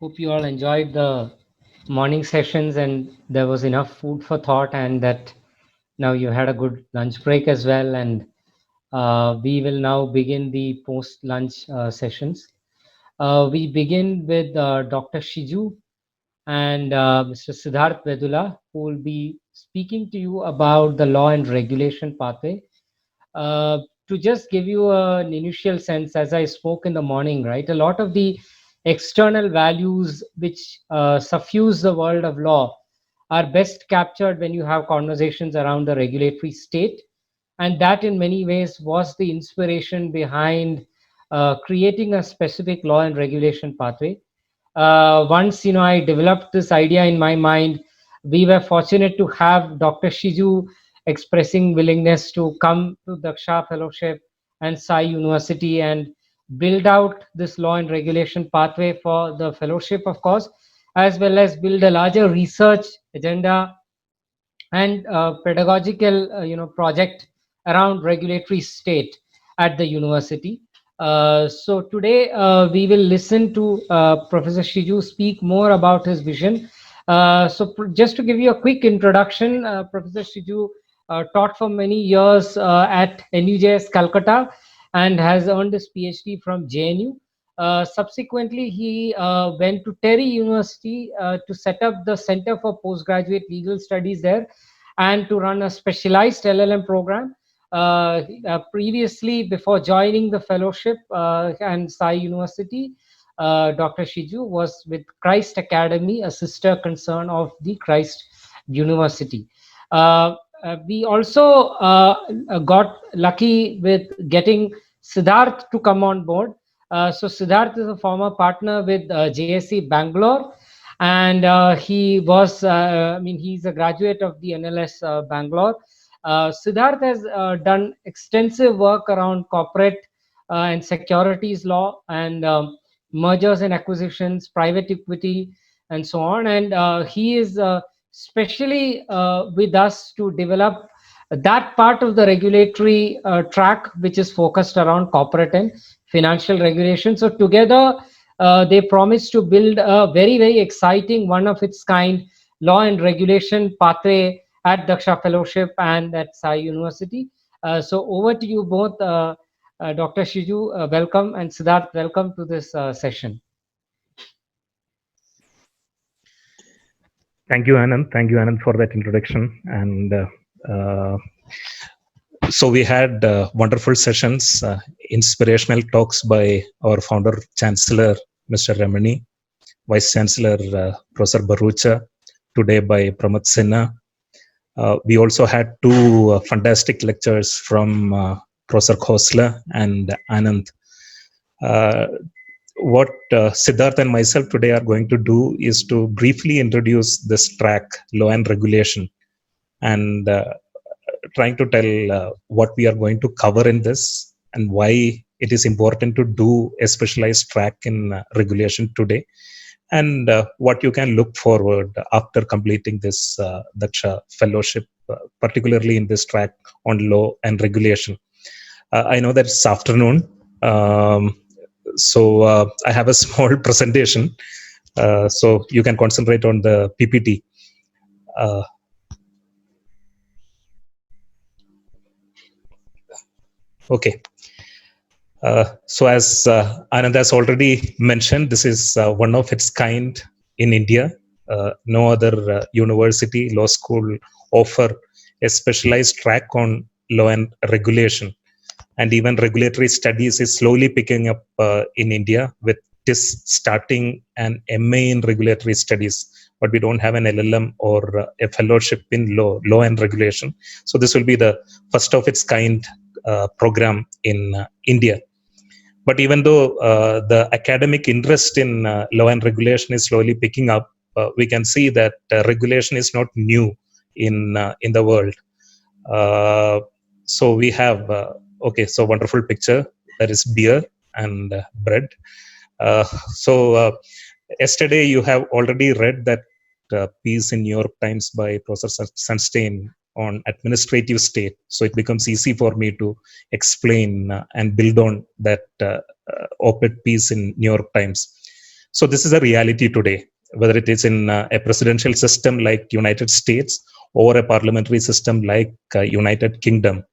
Hope you all enjoyed the morning sessions and there was enough food for thought, and that now you had a good lunch break as well. And we will now begin the post lunch sessions. We begin with Dr. Shiju and Mr. Siddharth Vedula, who will be speaking to you about the law and regulation pathway. Uh, to just give you an initial sense, as I spoke in the morning, right, a lot of the external values which suffuse the world of law are best captured when you have conversations around the regulatory state. And that, in many ways, was the inspiration behind creating a specific law and regulation pathway. Once I developed this idea in my mind, we were fortunate to have Dr. Shiju expressing willingness to come to Daksha Fellowship and Sai University and build out this law and regulation pathway for the fellowship, of course, as well as build a larger research agenda and pedagogical project around regulatory state at the university. So today we will listen to Professor Shiju speak more about his vision. Just to give you a quick introduction, Professor Shiju taught for many years at NUJS Calcutta and has earned his PhD from JNU. Subsequently, he went to Terry University to set up the Center for Postgraduate Legal Studies there and to run a specialized LLM program. Previously, before joining the fellowship and Sai University, Dr. Shiju was with Christ Academy, a sister concern of the Christ University. We also got lucky with getting Siddharth to come on board. So Siddharth is a former partner with JSC Bangalore, and he's a graduate of the NLS Bangalore. Siddharth has done extensive work around corporate and securities law and mergers and acquisitions, private equity, and so on. And he is specially with us to develop that part of the regulatory track which is focused around corporate and financial regulation. So together, they promise to build a very, very exciting, one of its kind law and regulation pathway at Daksha Fellowship and at Sai University. So over to you both, Dr. Shiju, welcome, and Siddharth, welcome to this session. Thank you, Anand. Thank you, Anand, for that introduction. And so we had wonderful sessions, inspirational talks by our founder, Chancellor, Mr. Ramani, Vice Chancellor, Professor Barucha, today by Pramod Sinha. We also had two fantastic lectures from Professor Khosla and Anand. What Siddharth and myself today are going to do is to briefly introduce this track, law and regulation, and trying to tell what we are going to cover in this and why it is important to do a specialized track in regulation today, and what you can look forward after completing this Daksha Fellowship, particularly in this track on law and regulation. I know that it's afternoon. So I have a small presentation, so you can concentrate on the PPT. Okay. So as Anand has already mentioned, this is one of its kind in India. No other university, law school offer a specialized track on law and regulation. And even regulatory studies is slowly picking up in India, with this starting an MA in regulatory studies, but we don't have an LLM or a fellowship in law and regulation. So this will be the first of its kind program in India. But even though the academic interest in law and regulation is slowly picking up, we can see that regulation is not new in the world. So we have okay, so wonderful picture. There is beer and bread. Yesterday you have already read that piece in New York Times by Professor Sunstein on administrative state. So it becomes easy for me to explain and build on that op-ed piece in New York Times. So this is a reality today, whether it is in a presidential system like United States or a parliamentary system like United Kingdom.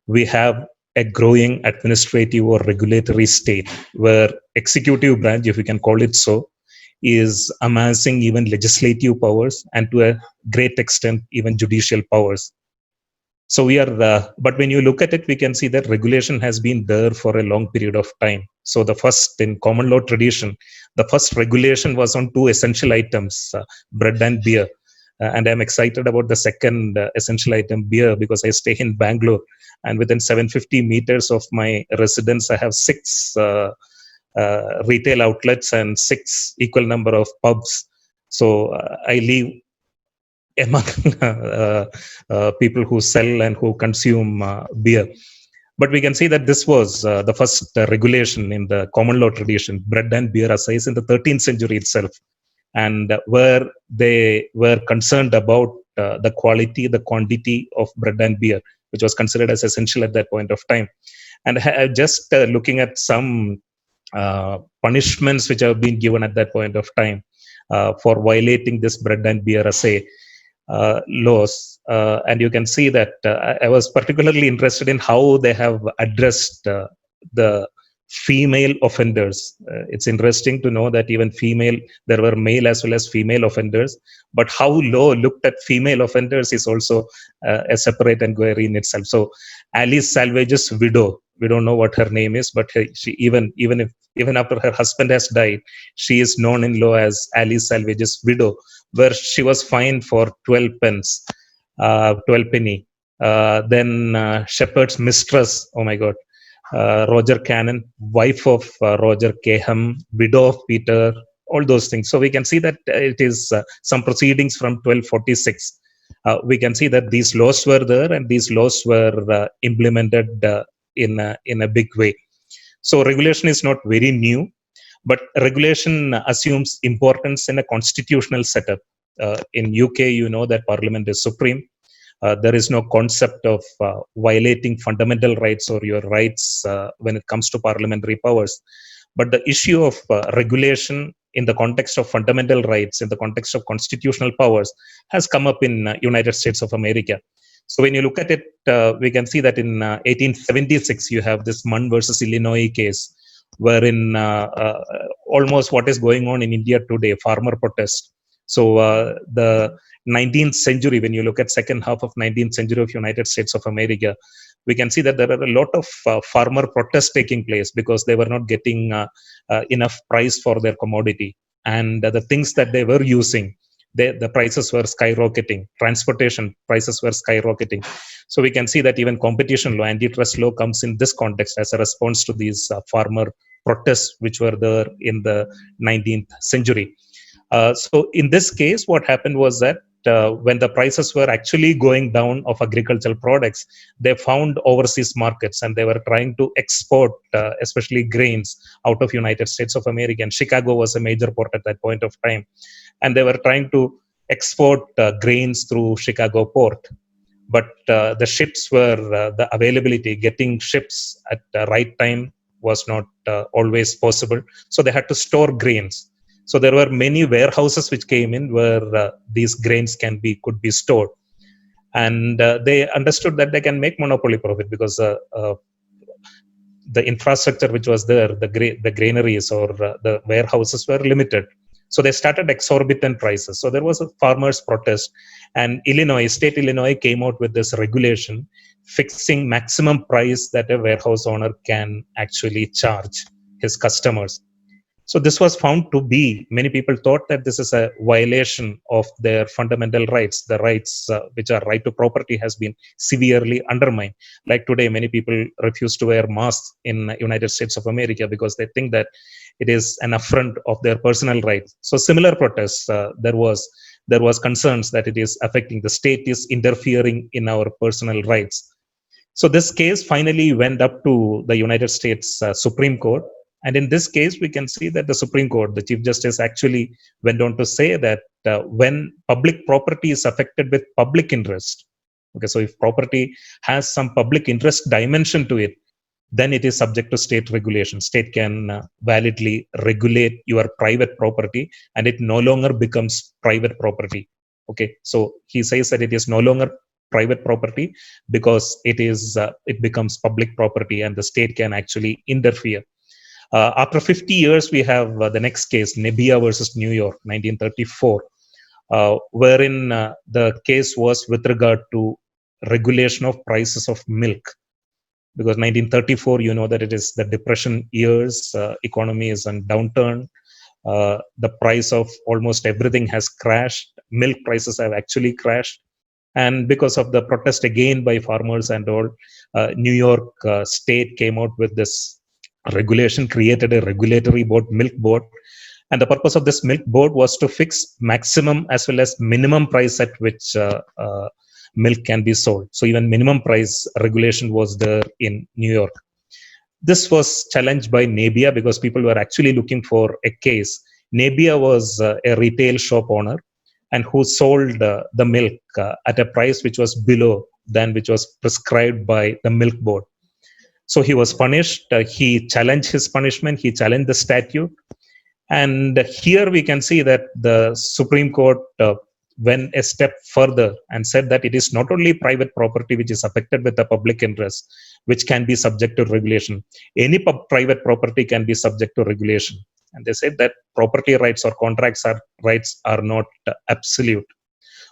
We have a growing administrative or regulatory state where executive branch, if we can call it so, is amassing even legislative powers and to a great extent even judicial powers. So we are, but when you look at it, we can see that regulation has been there for a long period of time. So the first in common law tradition, the first regulation was on two essential items, bread and beer. And I'm excited about the second essential item, beer, because I stay in Bangalore, and within 750 meters of my residence, I have six retail outlets and six equal number of pubs. So I live among people who sell and who consume beer. But we can see that this was the first regulation in the common law tradition, bread and beer assays in the 13th century itself, and where they were concerned about the quality, the quantity of bread and beer, which was considered as essential at that point of time. And just looking at some punishments which have been given at that point of time for violating this bread and beer assay laws. And you can see that I was particularly interested in how they have addressed the female offenders. It's interesting to know that even there were male as well as female offenders, but how law looked at female offenders is also a separate inquiry in itself. So Alice Salvage's widow, we don't know what her name is, but she even after her husband has died, she is known in law as Alice Salvage's widow, where she was fined for 12 pence, 12 penny. Then Shepherd's mistress, oh my God, Roger Cannon, wife of Roger Caham, widow of Peter, all those things. So we can see that it is some proceedings from 1246. We can see that these laws were there and these laws were implemented in a big way. So regulation is not very new, but regulation assumes importance in a constitutional setup. In UK, you know that Parliament is supreme. There is no concept of violating fundamental rights or your rights when it comes to parliamentary powers. But the issue of regulation in the context of fundamental rights, in the context of constitutional powers, has come up in United States of America. So when you look at it, we can see that in 1876, you have this Munn versus Illinois case, wherein almost what is going on in India today, farmer protest. So the 19th century, when you look at second half of 19th century of United States of America, we can see that there are a lot of farmer protests taking place because they were not getting enough price for their commodity. And the things that they were using, the prices were skyrocketing. Transportation prices were skyrocketing. So we can see that even competition law, antitrust law comes in this context as a response to these farmer protests which were there in the 19th century. So in this case, what happened was that when the prices were actually going down of agricultural products, they found overseas markets and they were trying to export, especially grains, out of United States of America. And Chicago was a major port at that point of time. And they were trying to export grains through Chicago port. But the ships were, the availability, getting ships at the right time was not always possible. So they had to store grains. So there were many warehouses which came in where these grains could be stored, and they understood that they can make monopoly profit because the infrastructure which was there, the granaries or the warehouses were limited. So they started exorbitant prices. So there was a farmers' protest, and state Illinois came out with this regulation fixing maximum price that a warehouse owner can actually charge his customers. So this was found to be, many people thought that this is a violation of their fundamental rights. The rights which are right to property has been severely undermined. Like today, many people refuse to wear masks in United States of America because they think that it is an affront of their personal rights. So similar protests, there was concerns that it is affecting, the state is interfering in our personal rights. So this case finally went up to the United States Supreme Court. And in this case, we can see that the Supreme Court, the Chief Justice actually went on to say that when public property is affected with public interest, okay, so if property has some public interest dimension to it, then it is subject to state regulation. State can validly regulate your private property, and it no longer becomes private property. Okay, so he says that it is no longer private property because it becomes public property, and the state can actually interfere. After 50 years, we have the next case, Nebbia versus New York, 1934, wherein the case was with regard to regulation of prices of milk. Because 1934, you know that it is the depression years, economy is on downturn, the price of almost everything has crashed, milk prices have actually crashed, and because of the protest again by farmers and all, New York state came out with this regulation, created a regulatory board, milk board, and the purpose of this milk board was to fix maximum as well as minimum price at which milk can be sold. So even minimum price regulation was there in New York. This was challenged by Nebbia because people were actually looking for a case. Nebbia was a retail shop owner and who sold the milk at a price which was below than which was prescribed by the milk board. So he was punished. He challenged his punishment. He challenged the statute. And here we can see that the Supreme Court went a step further and said that it is not only private property which is affected with the public interest, which can be subject to regulation. Any private property can be subject to regulation. And they said that property rights or rights are not absolute.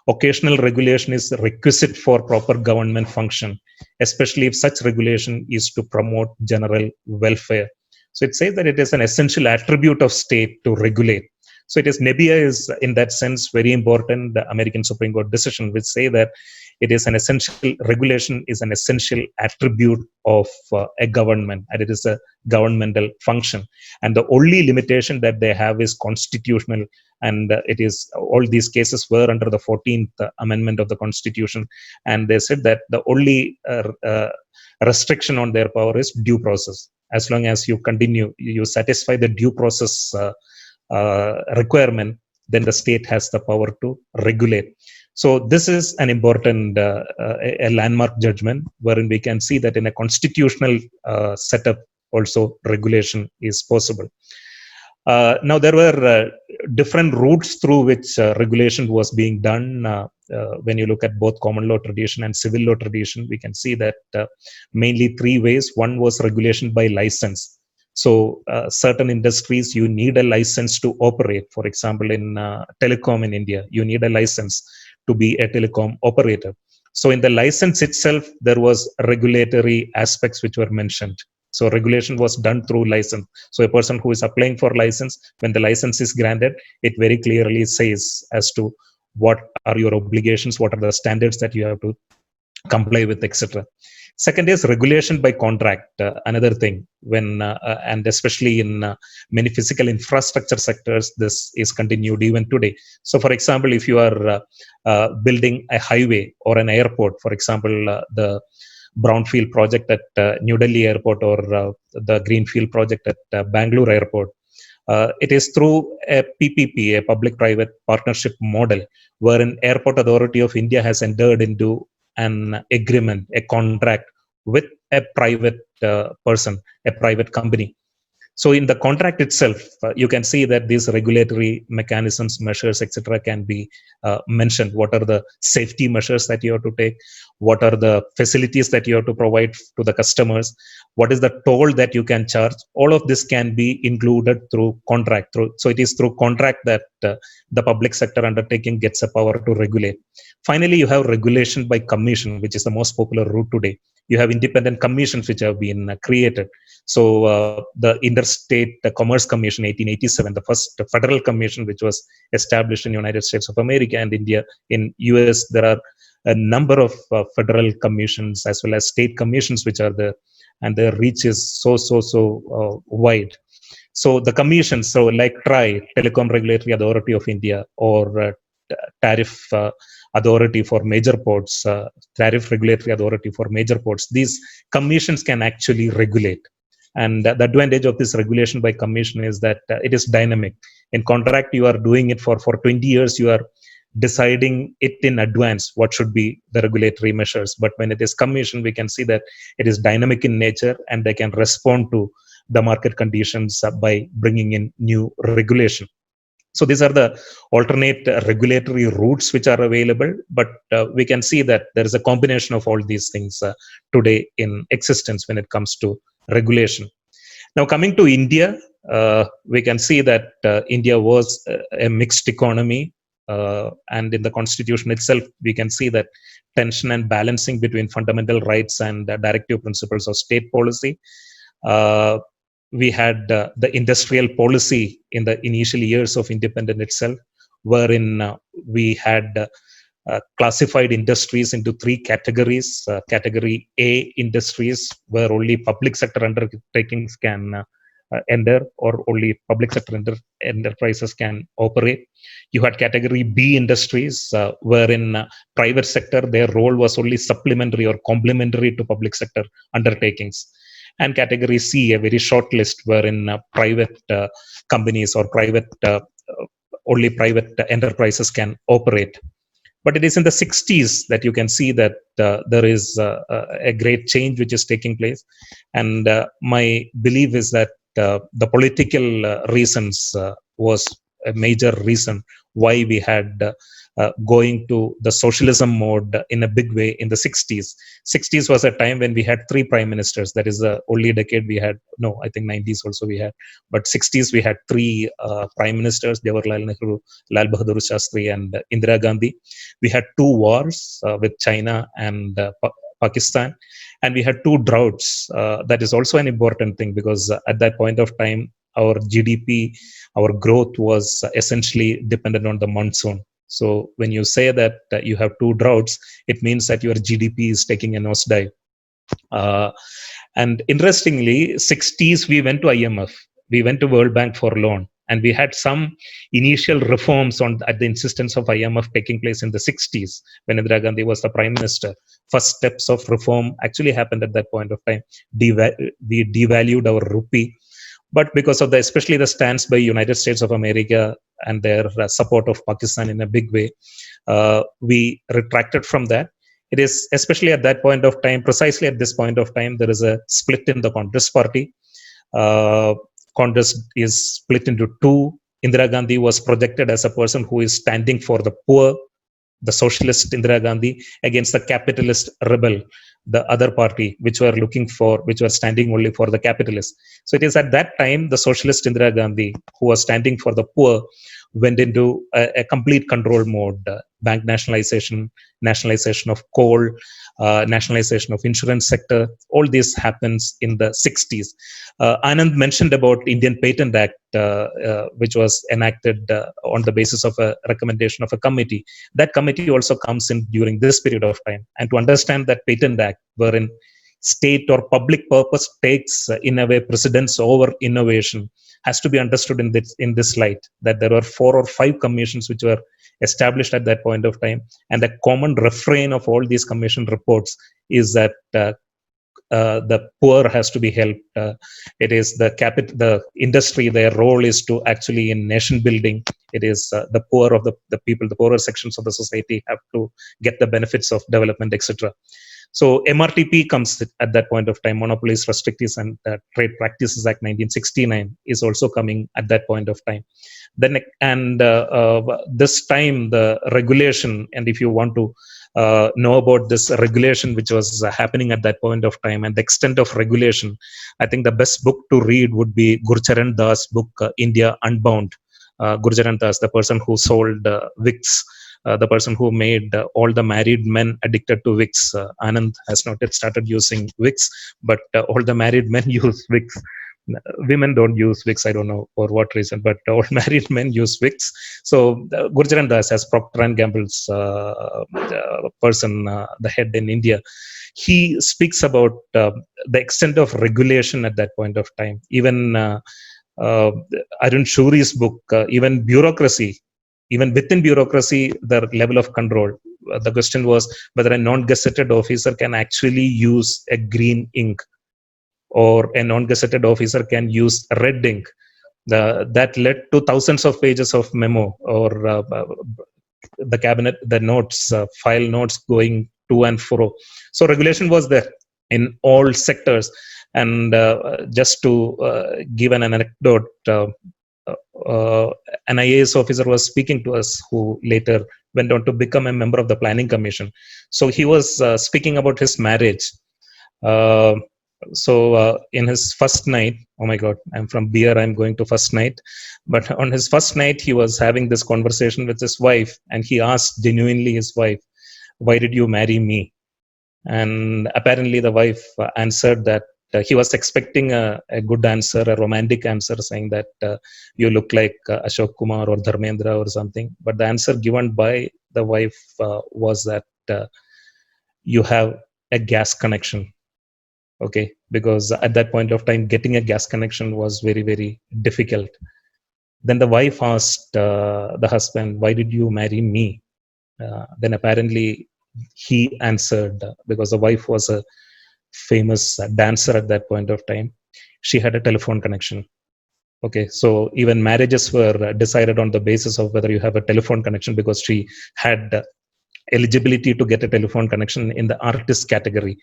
Occasional regulation is requisite for proper government function, especially if such regulation is to promote general welfare. So it says that it is an essential attribute of state to regulate. So it is Nebbia is in that sense very important, the American Supreme Court decision, which say that it is an essential regulation is an essential attribute of a government, and it is a governmental function. And the only limitation that they have is constitutional, and it is all these cases were under the 14th Amendment of the Constitution, and they said that the only restriction on their power is due process. As long as you satisfy the due process requirement, then the state has the power to regulate. So this is an important a landmark judgment wherein we can see that in a constitutional setup also regulation is possible. Now there were different routes through which regulation was being done. When you look at both common law tradition and civil law tradition, we can see that mainly three ways. One was regulation by license. So certain industries, you need a license to operate. For example, in telecom in India, you need a license to be a telecom operator. So in the license itself, there was regulatory aspects which were mentioned. So regulation was done through license. So a person who is applying for license, when the license is granted, it very clearly says as to what are your obligations, what are the standards that you have to comply with, etc. Second is regulation by contract, another thing, when and especially in many physical infrastructure sectors, this is continued even today. So for example, if you are building a highway or an airport, for example, the brownfield project at New Delhi airport or the greenfield project at Bangalore airport, it is through a PPP, a public-private partnership model, wherein Airport Authority of India has entered into an agreement, a contract with a private person, a private company. So in the contract itself, you can see that these regulatory mechanisms, measures, etc., can be mentioned. What are the safety measures that you have to take? What are the facilities that you have to provide to the customers? What is the toll that you can charge? All of this can be included through contract. So it is through contract that the public sector undertaking gets a power to regulate. Finally, you have regulation by commission, which is the most popular route today. You have independent commissions which have been created. So the Interstate Commerce Commission, 1887, the first federal commission which was established in the United States of America and India. In US, there are a number of federal commissions as well as state commissions which are there, and their reach is so wide. So the commissions, so like TRAI, Telecom Regulatory Authority of India, or Tariff Authority for Major Ports, Tariff Regulatory Authority for Major Ports, these commissions can actually regulate. And the advantage of this regulation by commission is that it is dynamic. In contract, you are doing it for 20 years, you are deciding it in advance what should be the regulatory measures. But when it is commission, we can see that it is dynamic in nature and they can respond to the market conditions by bringing in new regulation. So these are the alternate regulatory routes which are available, but we can see that there is a combination of all these things today in existence when it comes to regulation. Now, coming to India, we can see that India was a mixed economy, and in the constitution itself, we can see that tension and balancing between fundamental rights and directive principles of state policy. Uh, we had the industrial policy in the initial years of independence itself, wherein we had classified industries into three categories. Category A industries, where only public sector undertakings can enter, or only public sector enterprises can operate. You had category B industries, wherein private sector, their role was only supplementary or complementary to public sector undertakings. And category C, a very short list, wherein private companies or only private enterprises can operate. But it is in the 60s that you can see that there is a great change which is taking place. And my belief is that the political reasons was a major reason why we had going to the socialism mode in a big way in the 60s. 60s was a time when we had three prime ministers. That is the only decade we had. No, I think 90s also we had. But 60s we had three prime ministers, Jawaharlal Nehru, Lal Bahadur Shastri, and Indira Gandhi. We had two wars with China and Pakistan, and we had two droughts. That is also an important thing, because at that point of time, our GDP, our growth was essentially dependent on the monsoon. So when you say that you have two droughts, it means that your GDP is taking a nosedive. And interestingly, 60s we went to IMF, we went to World Bank for loan, and we had some initial reforms at the insistence of IMF taking place in the 60s when Indira Gandhi was the prime minister. First steps of reform actually happened at that point of time. We devalued our rupee, but because of especially the stance by United States of America and their support of Pakistan in a big way, we retracted from that. It is especially at that point of time, precisely at this point of time, there is a split in the Congress party. Congress is split into two. Indira Gandhi was projected as a person who is standing for the poor, the socialist Indira Gandhi, against the capitalist rebel, the other party, which were standing only for the capitalists. So it is at that time the socialist Indira Gandhi, who was standing for the poor, went into a complete control mode. Bank nationalization, nationalization of coal, nationalization of insurance sector. All this happens in the 60s. Anand mentioned about Indian Patent Act, which was enacted on the basis of a recommendation of a committee. That committee also comes in during this period of time. And to understand that Patent Act, wherein state or public purpose takes in a way precedence over innovation, has to be understood in this light, that there were 4 or 5 commissions which were established at that point of time, and the common refrain of all these commission reports is that the poor has to be helped. It is the industry, their role is to actually in nation building. It is the poor of the people, the poorer sections of the society have to get the benefits of development, etc. So MRTP comes at that point of time. Monopolies, Restrictives and Trade Practices Act 1969 is also coming at that point of time. Then this time the regulation, and if you want to know about this regulation which was happening at that point of time and the extent of regulation, I think the best book to read would be Gurcharan Das' book, India Unbound. Gurcharan Das, the person who sold Vicks, the person who made all the married men addicted to Vicks. Anand has not yet started using Vicks, but all the married men use Vicks. Women don't use Vicks, I don't know for what reason, but all married men use Vicks. So Gurcharan Das, as Procter and Gamble's person, the head in India, he speaks about the extent of regulation at that point of time. Even Arun Shuri's book, even bureaucracy, even within bureaucracy, the level of control. The question was whether a non-gazetted officer can actually use a green ink, or a non-gazetted officer can use red ink. That led to thousands of pages of memo or the cabinet, the notes, file notes going to and fro. So regulation was there in all sectors. And just to give an anecdote, uh, an IAS officer was speaking to us who later went on to become a member of the planning commission. So he was speaking about his marriage. uh, in his first night, oh my god, I'm from beer, I'm going to first night. But on his first night, he was having this conversation with his wife, and he asked genuinely his wife, why did you marry me? And apparently the wife answered that he was expecting a good answer, a romantic answer, saying that you look like Ashok Kumar or Dharmendra or something. But the answer given by the wife was that you have a gas connection. Okay, because at that point of time, getting a gas connection was very, very difficult. Then the wife asked the husband, why did you marry me? Then apparently he answered, because the wife was a famous dancer at that point of time, she had a telephone connection. Okay, so even marriages were decided on the basis of whether you have a telephone connection, because she had eligibility to get a telephone connection in the artist category.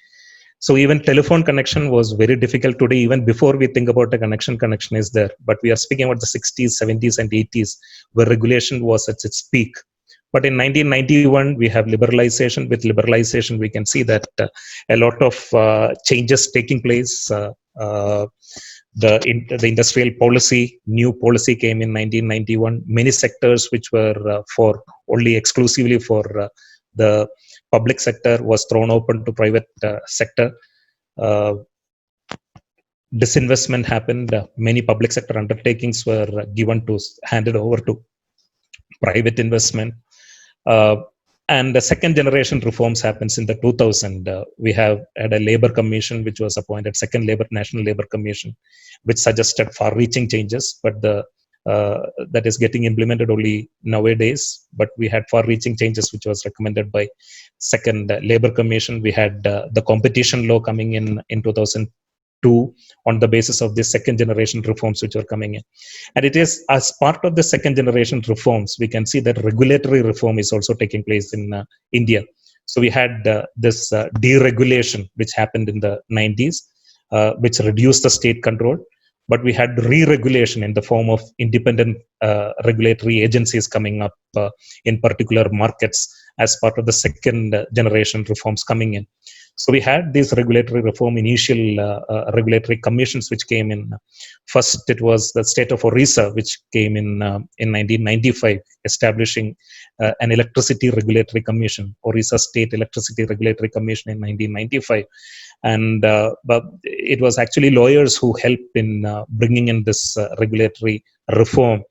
So even telephone connection was very difficult today. Even before we think about a connection is there. But we are speaking about the 60s, 70s, and 80s, where regulation was at its peak. But in 1991, we have liberalization. With liberalization, we can see that a lot of changes taking place. The industrial policy, new policy came in 1991. Many sectors which were for only exclusively for the public sector was thrown open to private sector. Uh, Disinvestment happened. Many public sector undertakings were handed over to private investment. Uh, and the second generation reforms happens in the 2000. We have had a labor commission which was appointed, second national labor commission, which suggested far-reaching changes, but that is getting implemented only nowadays. But we had far-reaching changes which was recommended by second labor commission. We had the competition law coming in 2002 on the basis of the second generation reforms which were coming in. And it is as part of the second generation reforms, we can see that regulatory reform is also taking place in India. So we had this deregulation which happened in the 90s, which reduced the state control. But we had re-regulation in the form of independent regulatory agencies coming up in particular markets as part of the second generation reforms coming in. So we had these regulatory reform, initial regulatory commissions which came in. First, it was the state of Orissa, which came in 1995, establishing an electricity regulatory commission, Orissa State Electricity Regulatory Commission in 1995. And but it was actually lawyers who helped in bringing in this regulatory reform.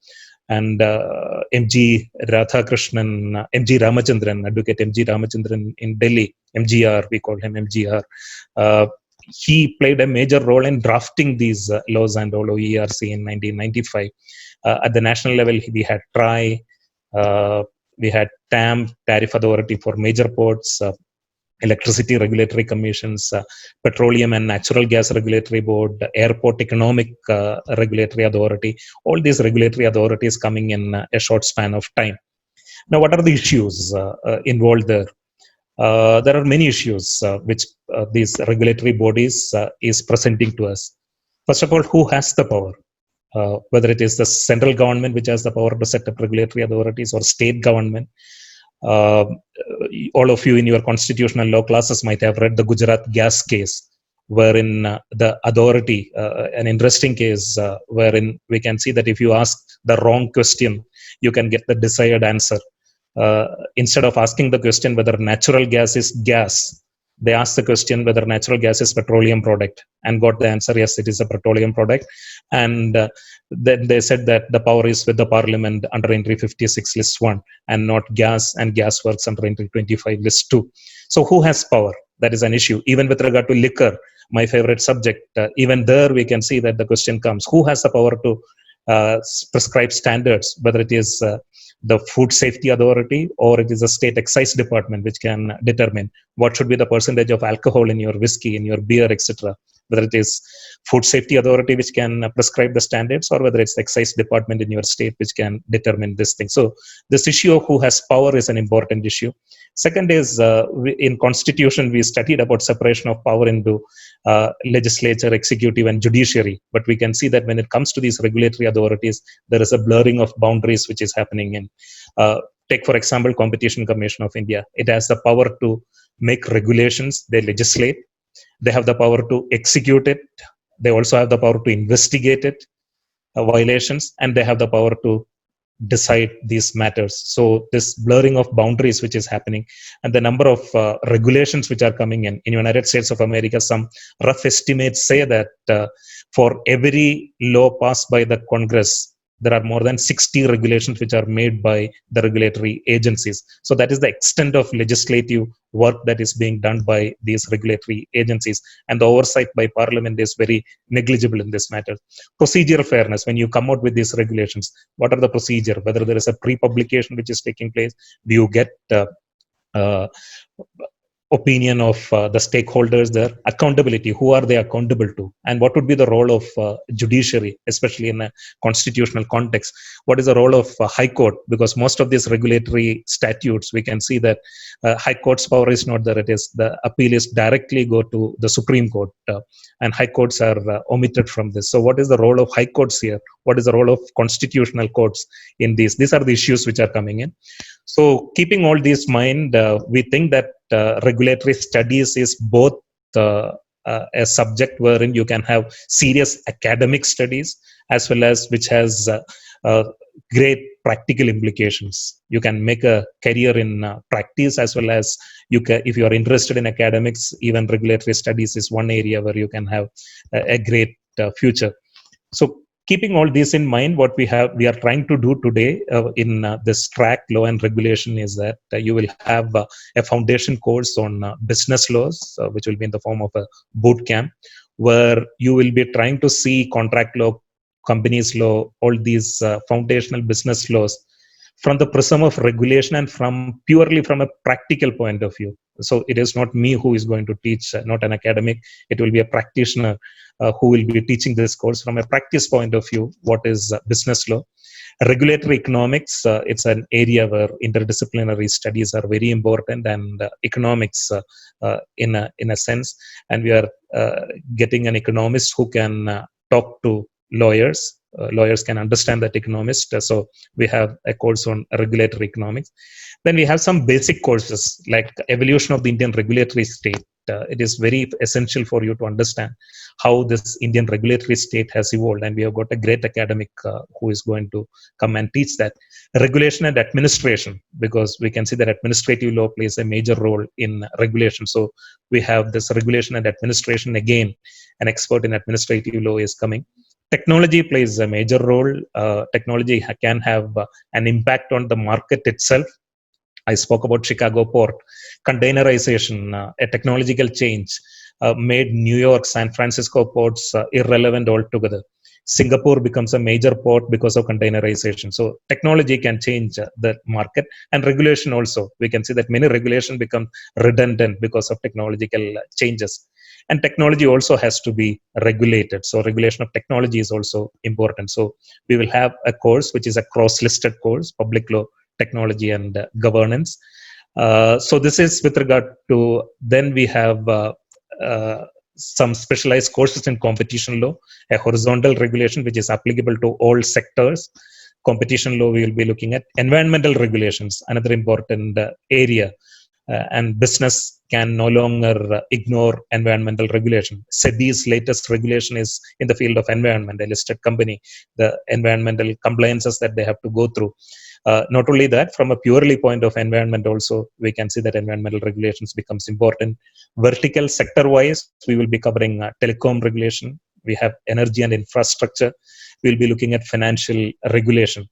And MG Radhakrishnan, MG Ramachandran, Advocate MG Ramachandran in Delhi, MGR, we call him MGR. He played a major role in drafting these laws and all OERC in 1995. At the national level, we had TRI, we had TAM, Tariff Authority for Major Ports, Electricity Regulatory Commissions, Petroleum and Natural Gas Regulatory Board, Airport Economic Regulatory Authority, all these regulatory authorities coming in a short span of time. Now, what are the issues involved there? There are many issues which these regulatory bodies is presenting to us. First of all, who has the power? Whether it is the central government which has the power to set up regulatory authorities, or state government. All of you in your constitutional law classes might have read the Gujarat gas case, wherein the authority, an interesting case, wherein we can see that if you ask the wrong question, you can get the desired answer. Instead of asking the question whether natural gas is gas, they asked the question whether natural gas is petroleum product, and got the answer, yes, it is a petroleum product. And then they said that the power is with the parliament under entry 56 list 1, and not gas and gas works under entry 25 list 2. So who has power? That is an issue. Even with regard to liquor, my favorite subject, even there we can see that the question comes, who has the power to prescribe standards, whether it is the food safety authority or it is a state excise department which can determine what should be the percentage of alcohol in your whiskey, in your beer, etc. whether it is food safety authority which can prescribe the standards, or whether it's the excise department in your state which can determine this thing. So this issue of who has power is an important issue. Second is, in constitution we studied about separation of power into legislature, executive and judiciary, but we can see that when it comes to these regulatory authorities, there is a blurring of boundaries which is happening in take for example Competition Commission of India. It has the power to make regulations, they legislate, they have the power to execute it, they also have the power to investigate it, violations, and they have the power to decide these matters. So this blurring of boundaries which is happening, and the number of regulations which are coming in United States of America, some rough estimates say that for every law passed by the Congress, there are more than 60 regulations which are made by the regulatory agencies. So that is the extent of legislative work that is being done by these regulatory agencies, and the oversight by parliament is very negligible in this matter. Procedural fairness, when you come out with these regulations, what are the procedure, whether there is a pre-publication which is taking place, do you get uh, opinion of the stakeholders there, accountability, who are they accountable to, and what would be the role of judiciary, especially in a constitutional context, what is the role of high court, because most of these regulatory statutes we can see that high court's power is not there, it is the appeal is directly go to the Supreme Court, and high courts are omitted from this. So what is the role of high courts here, what is the role of constitutional courts in these are the issues which are coming in. So keeping all these in mind, we think that regulatory studies is both a subject wherein you can have serious academic studies, as well as which has great practical implications. You can make a career in practice, as well as you can, if you are interested in academics, even regulatory studies is one area where you can have a great future. So keeping all this in mind, what we are trying to do today in this track law and regulation is that you will have a foundation course on business laws, which will be in the form of a boot camp, where you will be trying to see contract law, companies law, all these foundational business laws from the prism of regulation and from purely from a practical point of view. So it is not me who is going to teach, not an academic, it will be a practitioner who will be teaching this course from a practice point of view. What is business law? Regulatory economics, it's an area where interdisciplinary studies are very important, and economics in a sense, and we are getting an economist who can talk to lawyers. Lawyers can understand that economist. So we have a course on regulatory economics. Then we have some basic courses like evolution of the Indian regulatory state. It is very essential for you to understand how this Indian regulatory state has evolved, and we have got a great academic who is going to come and teach that. Regulation and administration, because we can see that administrative law plays a major role in regulation. So we have this regulation and administration. Again, an expert in administrative law is coming. Technology plays a major role. Technology can have an impact on the market itself. I spoke about Chicago port. Containerization, a technological change, made New York, San Francisco ports irrelevant altogether. Singapore becomes a major port because of containerization. So technology can change the market, and regulation also. We can see that many regulation become redundant because of technological changes. And technology also has to be regulated. So regulation of technology is also important. So we will have a course which is a cross-listed course, public law, technology and governance. So this is with regard to, then we have some specialized courses in competition law, a horizontal regulation which is applicable to all sectors. Competition law, we will be looking at environmental regulations, another important area. And business can no longer ignore environmental regulation. SEBI's latest regulation is in the field of environment, a listed company, the environmental compliances that they have to go through. Not only that, from a purely point of environment also, we can see that environmental regulations becomes important. Vertical sector wise, we will be covering telecom regulation. We have energy and infrastructure. We'll be looking at financial regulation.